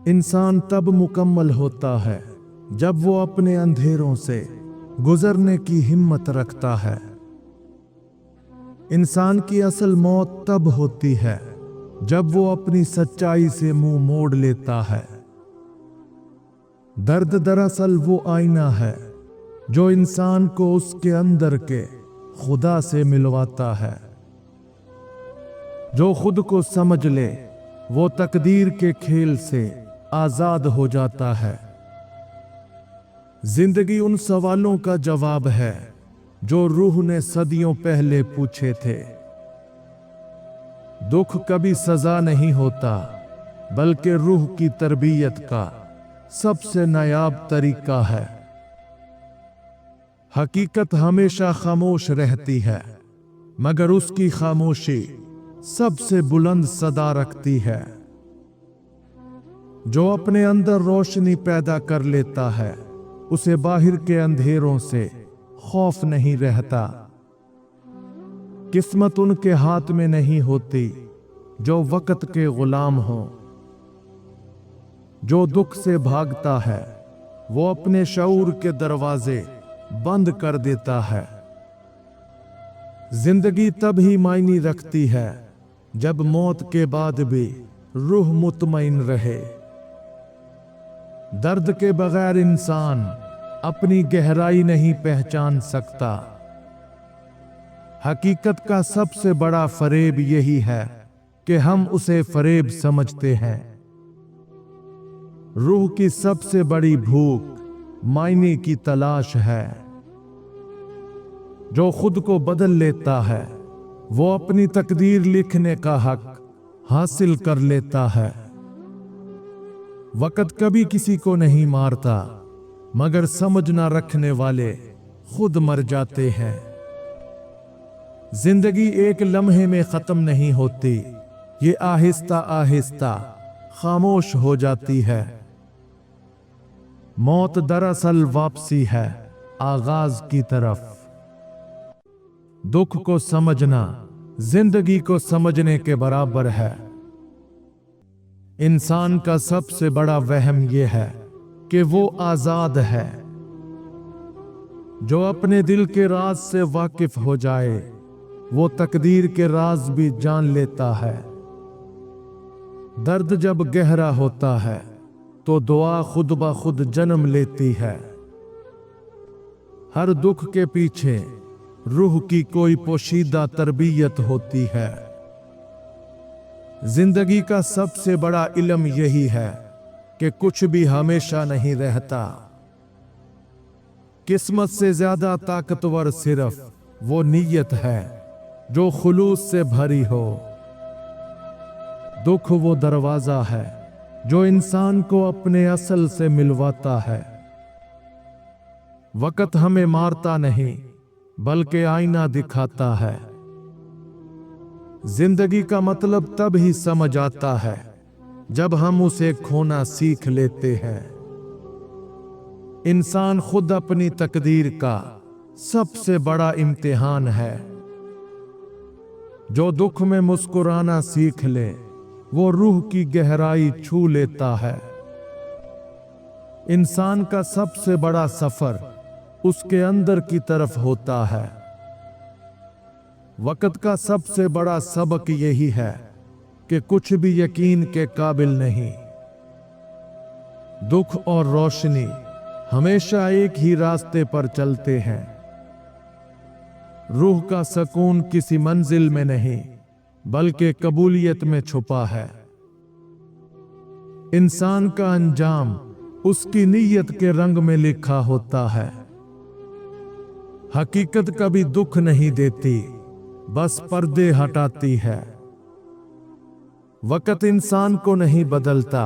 इंसान तब मुकम्मल होता है जब वो अपने अंधेरों से गुजरने की हिम्मत रखता है। इंसान की असल मौत तब होती है जब वो अपनी सच्चाई से मुंह मोड़ लेता है। दर्द दरअसल वो आईना है जो इंसान को उसके अंदर के खुदा से मिलवाता है। जो खुद को समझ ले वो तकदीर के खेल से आजाद हो जाता है। जिंदगी उन सवालों का जवाब है जो रूह ने सदियों पहले पूछे थे। दुख कभी सजा नहीं होता बल्कि रूह की तरबियत का सबसे नायाब तरीका है। हकीकत हमेशा खामोश रहती है मगर उसकी खामोशी सबसे बुलंद सदा रखती है। जो अपने अंदर रोशनी पैदा कर लेता है उसे बाहर के अंधेरों से खौफ नहीं रहता। किस्मत उनके हाथ में नहीं होती जो वक्त के गुलाम हो। जो दुख से भागता है वो अपने शऊर के दरवाजे बंद कर देता है। जिंदगी तब ही मायने रखती है जब मौत के बाद भी रूह मुतमईन रहे। दर्द के बगैर इंसान अपनी गहराई नहीं पहचान सकता। हकीकत का सबसे बड़ा फरेब यही है कि हम उसे फरेब समझते हैं। रूह की सबसे बड़ी भूख मायने की तलाश है। जो खुद को बदल लेता है वो अपनी तकदीर लिखने का हक हासिल कर लेता है। वक़्त कभी किसी को नहीं मारता मगर समझ ना रखने वाले खुद मर जाते हैं। जिंदगी एक लम्हे में खत्म नहीं होती, ये आहिस्ता आहिस्ता खामोश हो जाती है। मौत दरअसल वापसी है आगाज की तरफ। दुख को समझना जिंदगी को समझने के बराबर है। इंसान का सबसे बड़ा वहम यह है कि वो आजाद है। जो अपने दिल के राज से वाकिफ हो जाए वो तकदीर के राज भी जान लेता है। दर्द जब गहरा होता है तो दुआ खुद ब खुद जन्म लेती है। हर दुख के पीछे रूह की कोई पोशीदा तरबियत होती है। जिंदगी का सबसे बड़ा इल्म यही है कि कुछ भी हमेशा नहीं रहता। किस्मत से ज्यादा ताकतवर सिर्फ वो नीयत है जो खुलूस से भरी हो। दुख वो दरवाजा है जो इंसान को अपने असल से मिलवाता है। वक़्त हमें मारता नहीं बल्कि आईना दिखाता है। जिंदगी का मतलब तब ही समझ आता है जब हम उसे खोना सीख लेते हैं। इंसान खुद अपनी तकदीर का सबसे बड़ा इम्तिहान है। जो दुख में मुस्कुराना सीख ले वो रूह की गहराई छू लेता है। इंसान का सबसे बड़ा सफर उसके अंदर की तरफ होता है। वक़्त का सबसे बड़ा सबक यही है कि कुछ भी यकीन के काबिल नहीं। दुख और रोशनी हमेशा एक ही रास्ते पर चलते हैं। रूह का सुकून किसी मंजिल में नहीं बल्कि कबूलियत में छुपा है। इंसान का अंजाम उसकी नीयत के रंग में लिखा होता है। हकीकत कभी दुख नहीं देती, बस पर्दे हटाती है। वक़्त इंसान को नहीं बदलता,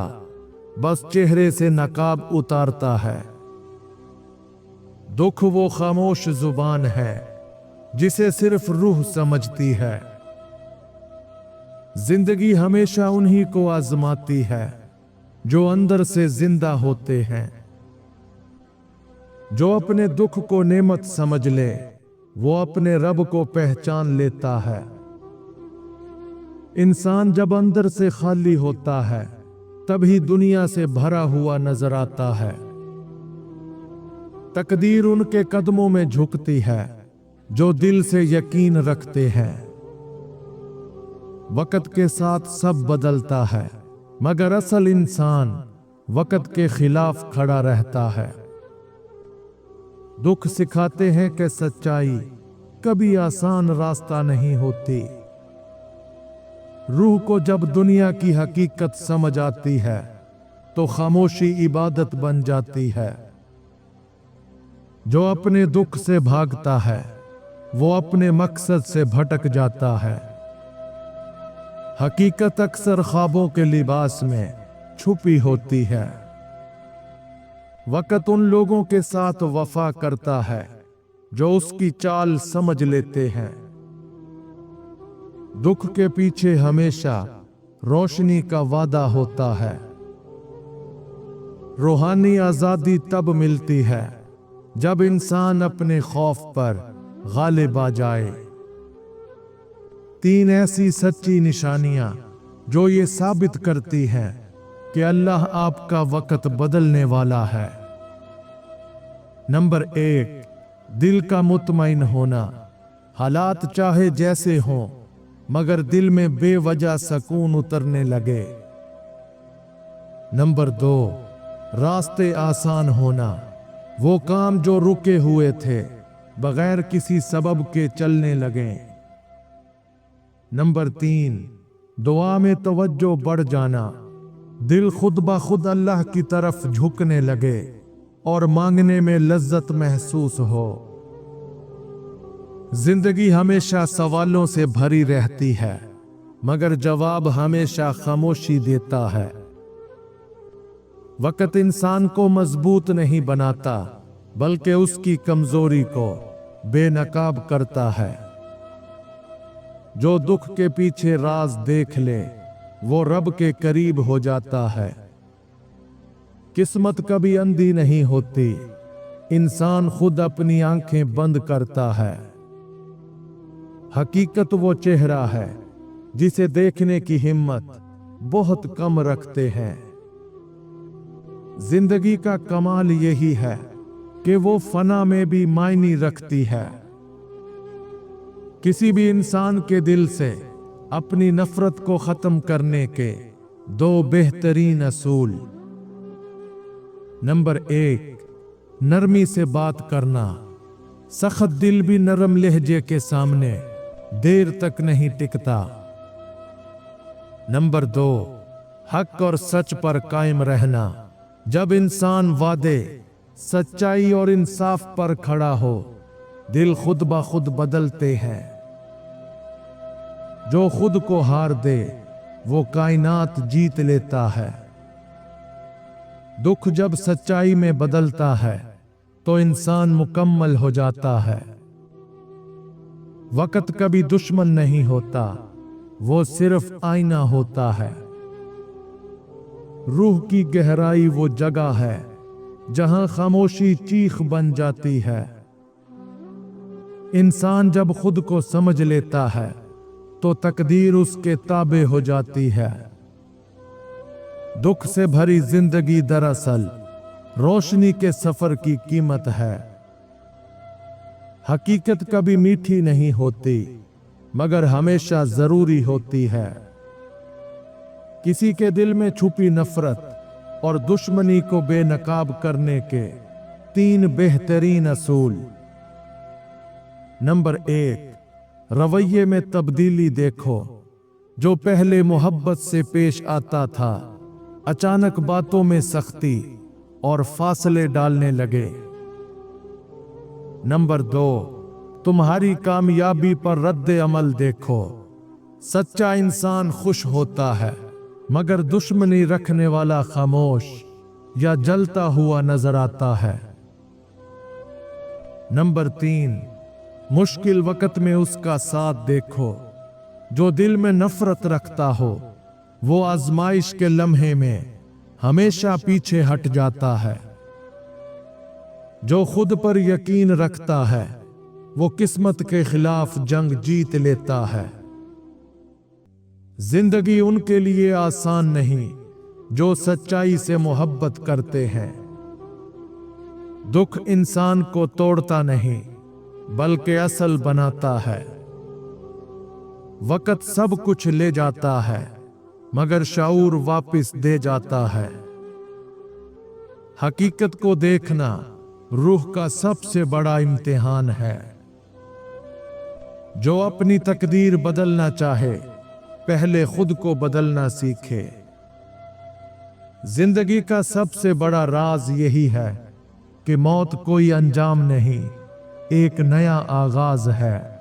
बस चेहरे से नकाब उतारता है। दुख वो खामोश जुबान है जिसे सिर्फ रूह समझती है। जिंदगी हमेशा उन्हीं को आजमाती है जो अंदर से जिंदा होते हैं। जो अपने दुख को नेमत समझ ले वो अपने रब को पहचान लेता है। इंसान जब अंदर से खाली होता है तभी दुनिया से भरा हुआ नजर आता है। तकदीर उनके कदमों में झुकती है जो दिल से यकीन रखते हैं। वक्त के साथ सब बदलता है, मगर असल इंसान वक्त के खिलाफ खड़ा रहता है। दुख सिखाते हैं कि सच्चाई कभी आसान रास्ता नहीं होती। रूह को जब दुनिया की हकीकत समझ आती है तो खामोशी इबादत बन जाती है। जो अपने दुख से भागता है वो अपने मकसद से भटक जाता है। हकीकत अक्सर ख्वाबों के लिबास में छुपी होती है। वक्त उन लोगों के साथ वफा करता है जो उसकी चाल समझ लेते हैं। दुख के पीछे हमेशा रोशनी का वादा होता है। रूहानी आजादी तब मिलती है जब इंसान अपने खौफ पर गालिब आ जाए। 3 ऐसी सच्ची निशानियां जो ये साबित करती हैं कि अल्लाह आपका वक्त बदलने वाला है। नंबर 1, दिल का मुतमईन होना। हालात चाहे जैसे हों, मगर दिल में बेवजह सुकून उतरने लगे। नंबर 2, रास्ते आसान होना। वो काम जो रुके हुए थे बगैर किसी सबब के चलने लगे। नंबर 3, दुआ में तवज्जो बढ़ जाना। दिल खुद ब खुद अल्लाह की तरफ झुकने लगे और मांगने में लज्जत महसूस हो। जिंदगी हमेशा सवालों से भरी रहती है, मगर जवाब हमेशा खामोशी देता है। वक्त इंसान को मजबूत नहीं बनाता, बल्कि उसकी कमजोरी को बेनकाब करता है। जो दुख के पीछे राज देख ले वो रब के करीब हो जाता है। किस्मत कभी अंधी नहीं होती, इंसान खुद अपनी आंखें बंद करता है। हकीकत वो चेहरा है जिसे देखने की हिम्मत बहुत कम रखते हैं। जिंदगी का कमाल यही है कि वो फना में भी मायने रखती है। किसी भी इंसान के दिल से अपनी नफरत को खत्म करने के 2 बेहतरीन असूल। नंबर 1, नरमी से बात करना। सख्त दिल भी नरम लहजे के सामने देर तक नहीं टिकता। नंबर 2, हक और सच पर कायम रहना। जब इंसान वादे, सच्चाई और इंसाफ पर खड़ा हो, दिल खुद ब खुद बदलते हैं। जो खुद को हार दे वो कायनात जीत लेता है। दुख जब सच्चाई में बदलता है तो इंसान मुकम्मल हो जाता है। वक्त कभी दुश्मन नहीं होता, वो सिर्फ आईना होता है। रूह की गहराई वो जगह है जहां खामोशी चीख बन जाती है। इंसान जब खुद को समझ लेता है तो तकदीर उसके ताबे हो जाती है। दुख से भरी जिंदगी दरअसल रोशनी के सफर की कीमत है। हकीकत कभी मीठी नहीं होती, मगर हमेशा जरूरी होती है। किसी के दिल में छुपी नफरत और दुश्मनी को बेनकाब करने के 3 बेहतरीन असूल। नंबर 1, रवैये में तब्दीली देखो। जो पहले मोहब्बत से पेश आता था, अचानक बातों में सख्ती और फासले डालने लगे। नंबर 2, तुम्हारी कामयाबी पर रद्द अमल देखो। सच्चा इंसान खुश होता है, मगर दुश्मनी रखने वाला खामोश या जलता हुआ नजर आता है। नंबर 3, मुश्किल वक्त में उसका साथ देखो। जो दिल में नफरत रखता हो वो आजमाइश के लम्हे में हमेशा पीछे हट जाता है। जो खुद पर यकीन रखता है वो किस्मत के खिलाफ जंग जीत लेता है। जिंदगी उनके लिए आसान नहीं जो सच्चाई से मोहब्बत करते हैं। दुख इंसान को तोड़ता नहीं बल्कि असल बनाता है। वक्त सब कुछ ले जाता है मगर शऊर वापस दे जाता है। हकीकत को देखना रूह का सबसे बड़ा इम्तिहान है। जो अपनी तकदीर बदलना चाहे पहले खुद को बदलना सीखे। जिंदगी का सबसे बड़ा राज यही है कि मौत कोई अंजाम नहीं, एक नया आगाज है।